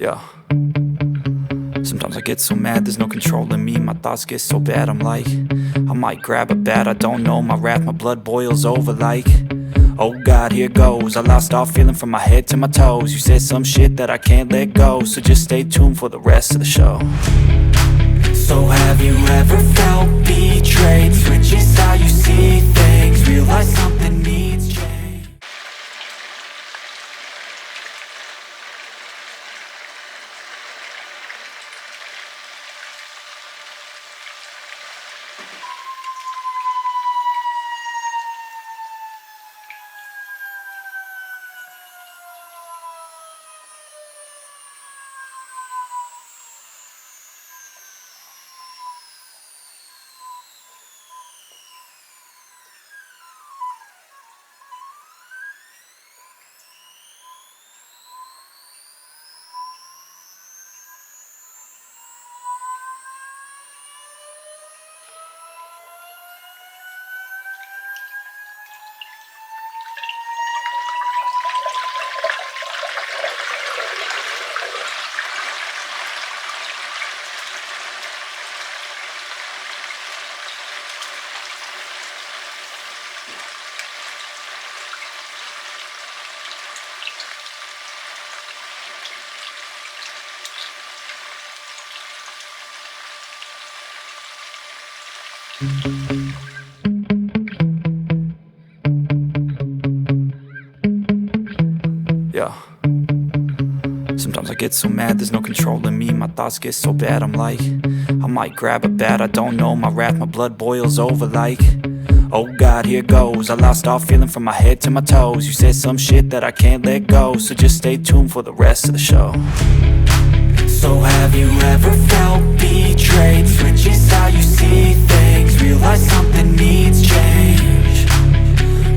Yeah. Sometimes I get so mad, there's no controlling me. My thoughts get so bad, I'm like, I might grab a bat, I don't know. My wrath, my blood boils over like, oh God, here goes. I lost all feeling from my head to my toes. You said some shit that I can't let go, so just stay tuned for the rest of the show. So have you ever felt betrayed? Switches how you see things, realize something needs change. Yeah. Sometimes I get so mad, there's no controlling me. My thoughts get so bad, I'm like, I might grab a bat, I don't know. My wrath, my blood boils over like, oh God, here goes. I lost all feeling from my head to my toes. You said some shit that I can't let go, so just stay tuned for the rest of the show. So have you ever felt betrayed? Switches how you see things, realize something needs change.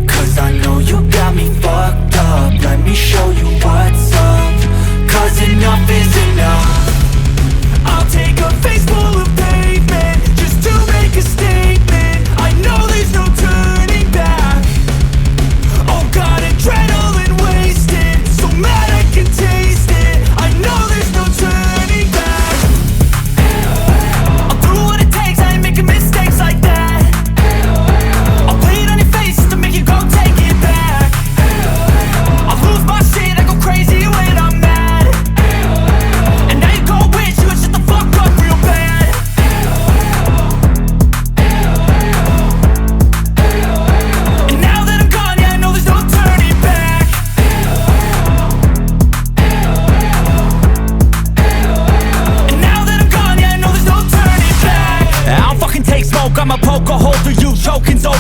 Cause I know you got me fucked up, let me show you what's up. Cause enough is enough. I'll take a face full of pavement just to make a statement. I know there's no turning back. Oh God, adrenaline wasted, so mad I can taste it. I know there's no turning back. I'll do what it takes, I ain't making mistakes like that.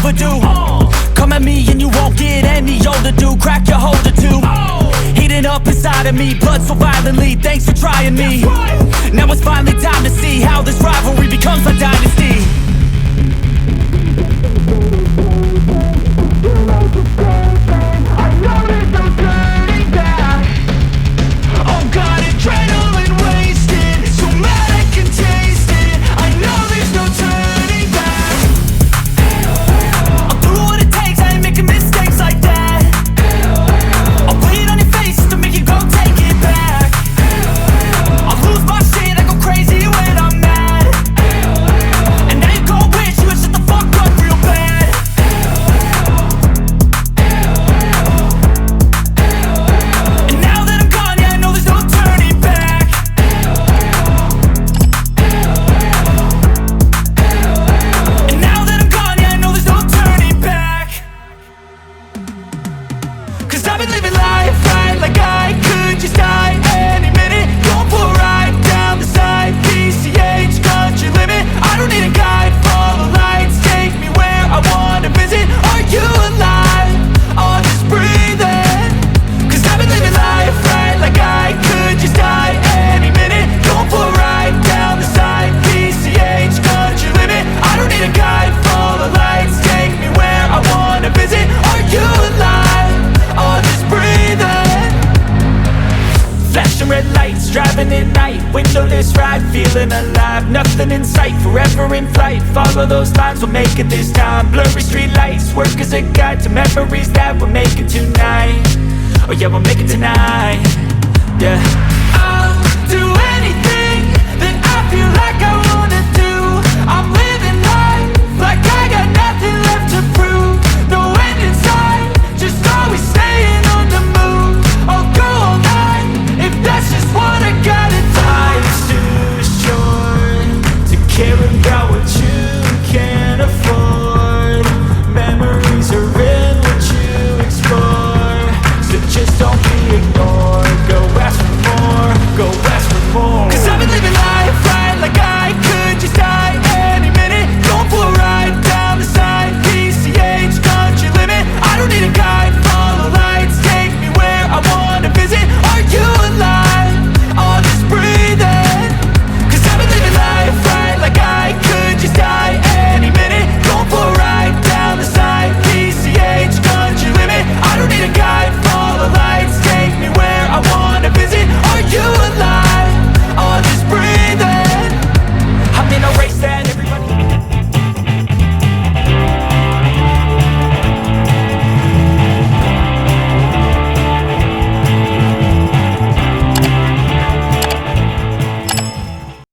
overdue. Come at me and you won't get any older, dude. Crack your holder too. Heating up inside of me, blood so violently. Thanks for trying me. Now it's finally time to see how this rivalry becomes a dynasty. Driving at night, windowless ride, feeling alive. Nothing in sight, forever in flight. Follow those lines, we'll make it this time. Blurry street lights, work as a guide to memories that we're making tonight. Oh yeah, we'll make it tonight. Yeah.